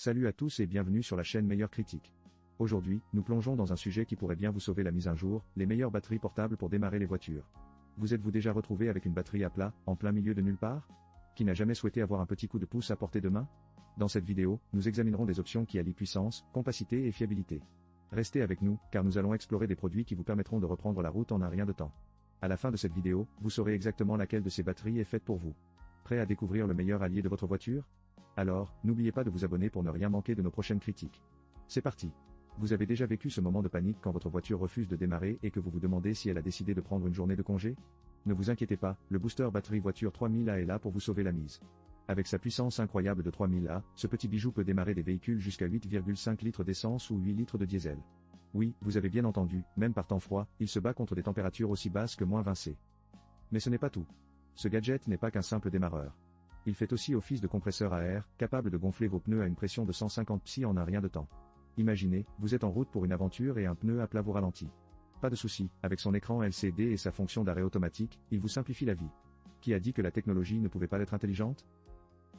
Salut à tous et bienvenue sur la chaîne Meilleure Critique. Aujourd'hui, nous plongeons dans un sujet qui pourrait bien vous sauver la mise un jour, les meilleures batteries portables pour démarrer les voitures. Vous êtes-vous déjà retrouvé avec une batterie à plat, en plein milieu de nulle part? Qui n'a jamais souhaité avoir un petit coup de pouce à portée de main? Dans cette vidéo, nous examinerons des options qui allient puissance, compacité et fiabilité. Restez avec nous, car nous allons explorer des produits qui vous permettront de reprendre la route en un rien de temps. À la fin de cette vidéo, vous saurez exactement laquelle de ces batteries est faite pour vous. Prêt à découvrir le meilleur allié de votre voiture? Alors, n'oubliez pas de vous abonner pour ne rien manquer de nos prochaines critiques. C'est parti. Vous avez déjà vécu ce moment de panique quand votre voiture refuse de démarrer et que vous vous demandez si elle a décidé de prendre une journée de congé? Ne vous inquiétez pas, le booster batterie voiture 3000A est là pour vous sauver la mise. Avec sa puissance incroyable de 3000A, ce petit bijou peut démarrer des véhicules jusqu'à 8,5 litres d'essence ou 8 litres de diesel. Oui, vous avez bien entendu, même par temps froid, il se bat contre des températures aussi basses que -20°C. Mais ce n'est pas tout. Ce gadget n'est pas qu'un simple démarreur. Il fait aussi office de compresseur à air, capable de gonfler vos pneus à une pression de 150 psi en un rien de temps. Imaginez, vous êtes en route pour une aventure et un pneu à plat vous ralentit. Pas de souci, avec son écran LCD et sa fonction d'arrêt automatique, il vous simplifie la vie. Qui a dit que la technologie ne pouvait pas être intelligente?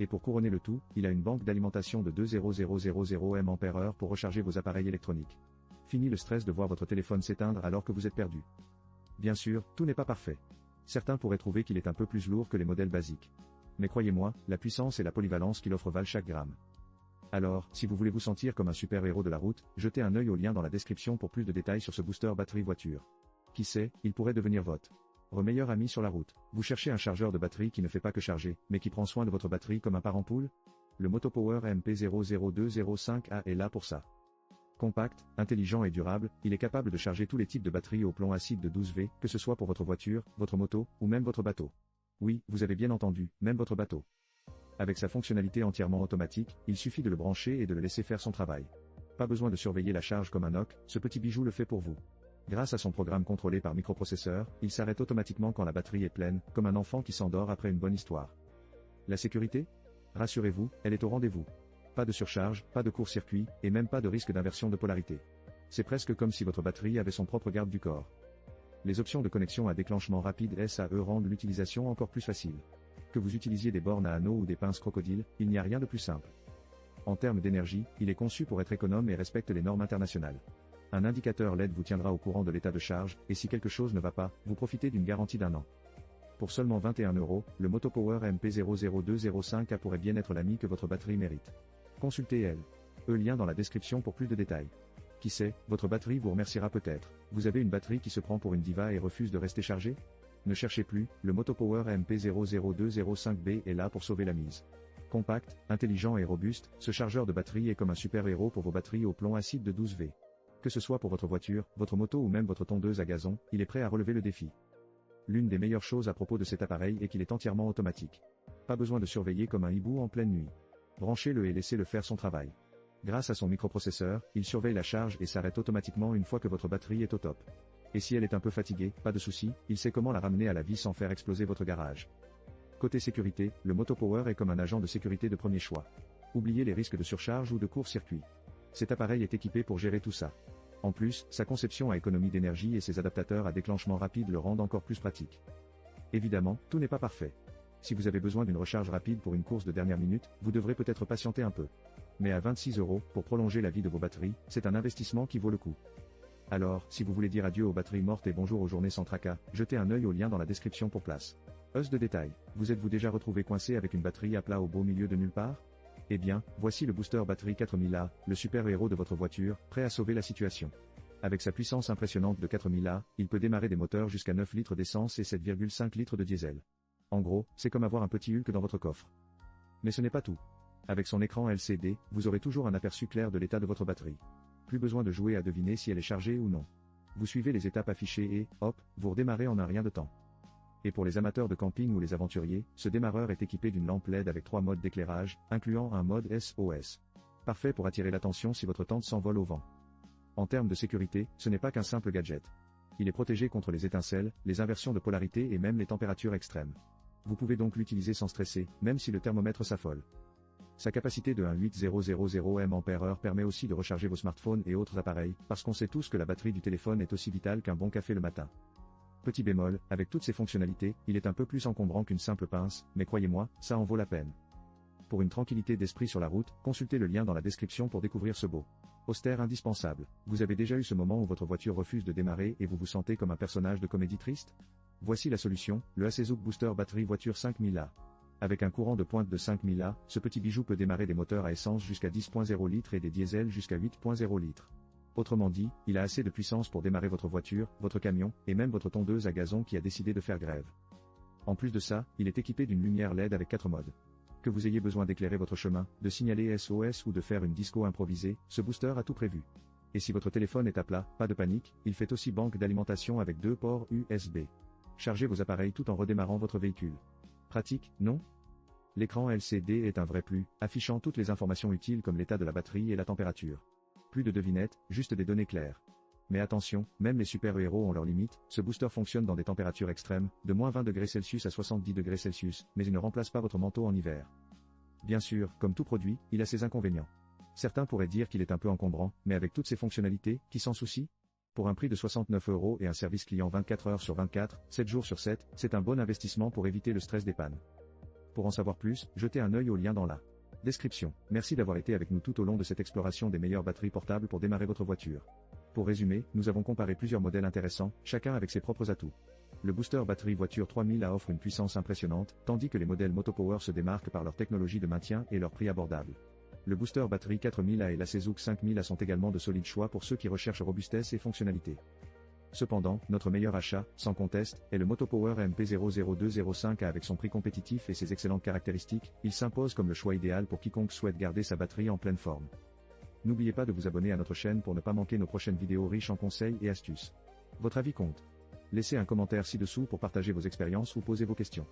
Et pour couronner le tout, il a une banque d'alimentation de 20000 mAh pour recharger vos appareils électroniques. Fini le stress de voir votre téléphone s'éteindre alors que vous êtes perdu. Bien sûr, tout n'est pas parfait. Certains pourraient trouver qu'il est un peu plus lourd que les modèles basiques. Mais croyez-moi, la puissance et la polyvalence qu'il offre valent chaque gramme. Alors, si vous voulez vous sentir comme un super-héros de la route, jetez un œil au lien dans la description pour plus de détails sur ce booster batterie voiture. Qui sait, il pourrait devenir votre meilleur ami sur la route. Vous cherchez un chargeur de batterie qui ne fait pas que charger, mais qui prend soin de votre batterie comme un parent poule? Le Motopower MP00205A est là pour ça. Compact, intelligent et durable, il est capable de charger tous les types de batteries au plomb acide de 12V, que ce soit pour votre voiture, votre moto, ou même votre bateau. Oui, vous avez bien entendu, même votre bateau. Avec sa fonctionnalité entièrement automatique, il suffit de le brancher et de le laisser faire son travail. Pas besoin de surveiller la charge comme un NOC, ce petit bijou le fait pour vous. Grâce à son programme contrôlé par microprocesseur, il s'arrête automatiquement quand la batterie est pleine, comme un enfant qui s'endort après une bonne histoire. La sécurité? Rassurez-vous, elle est au rendez-vous. Pas de surcharge, pas de court-circuit, et même pas de risque d'inversion de polarité. C'est presque comme si votre batterie avait son propre garde du corps. Les options de connexion à déclenchement rapide SAE rendent l'utilisation encore plus facile. Que vous utilisiez des bornes à anneaux ou des pinces crocodile, il n'y a rien de plus simple. En termes d'énergie, il est conçu pour être économe et respecte les normes internationales. Un indicateur LED vous tiendra au courant de l'état de charge, et si quelque chose ne va pas, vous profitez d'une garantie d'1 an. Pour seulement 21 €, le Motopower MP00205A pourrait bien être l'ami que votre batterie mérite. Consultez le lien dans la description pour plus de détails. Qui sait, votre batterie vous remerciera peut-être. Vous avez une batterie qui se prend pour une diva et refuse de rester chargée? Ne cherchez plus, le Motopower MP00205B est là pour sauver la mise. Compact, intelligent et robuste, ce chargeur de batterie est comme un super-héros pour vos batteries au plomb acide de 12V. Que ce soit pour votre voiture, votre moto ou même votre tondeuse à gazon, il est prêt à relever le défi. L'une des meilleures choses à propos de cet appareil est qu'il est entièrement automatique. Pas besoin de surveiller comme un hibou en pleine nuit. Branchez-le et laissez-le faire son travail. Grâce à son microprocesseur, il surveille la charge et s'arrête automatiquement une fois que votre batterie est au top. Et si elle est un peu fatiguée, pas de souci, il sait comment la ramener à la vie sans faire exploser votre garage. Côté sécurité, le Motopower est comme un agent de sécurité de premier choix. Oubliez les risques de surcharge ou de court-circuit. Cet appareil est équipé pour gérer tout ça. En plus, sa conception à économie d'énergie et ses adaptateurs à déclenchement rapide le rendent encore plus pratique. Évidemment, tout n'est pas parfait. Si vous avez besoin d'une recharge rapide pour une course de dernière minute, vous devrez peut-être patienter un peu. Mais à 26 € pour prolonger la vie de vos batteries, c'est un investissement qui vaut le coup. Alors, si vous voulez dire adieu aux batteries mortes et bonjour aux journées sans tracas, jetez un œil au lien dans la description pour place. De détails, vous êtes-vous déjà retrouvé coincé avec une batterie à plat au beau milieu de nulle part? Eh bien, voici le booster batterie 4000A, le super-héros de votre voiture, prêt à sauver la situation. Avec sa puissance impressionnante de 4000A, il peut démarrer des moteurs jusqu'à 9 litres d'essence et 7,5 litres de diesel. En gros, c'est comme avoir un petit Hulk dans votre coffre. Mais ce n'est pas tout. Avec son écran LCD, vous aurez toujours un aperçu clair de l'état de votre batterie. Plus besoin de jouer à deviner si elle est chargée ou non. Vous suivez les étapes affichées et, hop, vous redémarrez en un rien de temps. Et pour les amateurs de camping ou les aventuriers, ce démarreur est équipé d'une lampe LED avec 3 modes d'éclairage, incluant un mode SOS. Parfait pour attirer l'attention si votre tente s'envole au vent. En termes de sécurité, ce n'est pas qu'un simple gadget. Il est protégé contre les étincelles, les inversions de polarité et même les températures extrêmes. Vous pouvez donc l'utiliser sans stresser, même si le thermomètre s'affole. Sa capacité de 18000 mAh permet aussi de recharger vos smartphones et autres appareils, parce qu'on sait tous que la batterie du téléphone est aussi vitale qu'un bon café le matin. Petit bémol, avec toutes ces fonctionnalités, il est un peu plus encombrant qu'une simple pince, mais croyez-moi, ça en vaut la peine. Pour une tranquillité d'esprit sur la route, consultez le lien dans la description pour découvrir ce beau austère indispensable. Vous avez déjà eu ce moment où votre voiture refuse de démarrer et vous vous sentez comme un personnage de comédie triste? Voici la solution, le Asezook Booster Batterie Voiture 5000A. Avec un courant de pointe de 5000A, ce petit bijou peut démarrer des moteurs à essence jusqu'à 10.0 litres et des diesels jusqu'à 8.0 litres. Autrement dit, il a assez de puissance pour démarrer votre voiture, votre camion, et même votre tondeuse à gazon qui a décidé de faire grève. En plus de ça, il est équipé d'une lumière LED avec 4 modes. Que vous ayez besoin d'éclairer votre chemin, de signaler SOS ou de faire une disco improvisée, ce booster a tout prévu. Et si votre téléphone est à plat, pas de panique, il fait aussi banque d'alimentation avec 2 ports USB. Chargez vos appareils tout en redémarrant votre véhicule. Pratique, non? L'écran LCD est un vrai plus, affichant toutes les informations utiles comme l'état de la batterie et la température. Plus de devinettes, juste des données claires. Mais attention, même les super-héros ont leurs limites, ce booster fonctionne dans des températures extrêmes, de moins 20 degrés Celsius à 70 degrés Celsius, mais il ne remplace pas votre manteau en hiver. Bien sûr, comme tout produit, il a ses inconvénients. Certains pourraient dire qu'il est un peu encombrant, mais avec toutes ses fonctionnalités, qui s'en soucie? Pour un prix de 69 € et un service client 24 heures sur 24, 7 jours sur 7, c'est un bon investissement pour éviter le stress des pannes. Pour en savoir plus, jetez un œil au lien dans la description. Merci d'avoir été avec nous tout au long de cette exploration des meilleures batteries portables pour démarrer votre voiture. Pour résumer, nous avons comparé plusieurs modèles intéressants, chacun avec ses propres atouts. Le booster batterie voiture 3000A offre une puissance impressionnante, tandis que les modèles Motopower se démarquent par leur technologie de maintien et leur prix abordable. Le booster batterie 4000A et l'Asezook 5000A sont également de solides choix pour ceux qui recherchent robustesse et fonctionnalité. Cependant, notre meilleur achat, sans conteste, est le Motopower MP00205A avec son prix compétitif et ses excellentes caractéristiques, il s'impose comme le choix idéal pour quiconque souhaite garder sa batterie en pleine forme. N'oubliez pas de vous abonner à notre chaîne pour ne pas manquer nos prochaines vidéos riches en conseils et astuces. Votre avis compte. Laissez un commentaire ci-dessous pour partager vos expériences ou poser vos questions.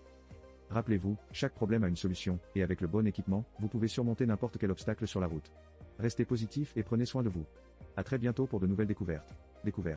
Rappelez-vous, chaque problème a une solution, et avec le bon équipement, vous pouvez surmonter n'importe quel obstacle sur la route. Restez positif et prenez soin de vous. À très bientôt pour de nouvelles découvertes.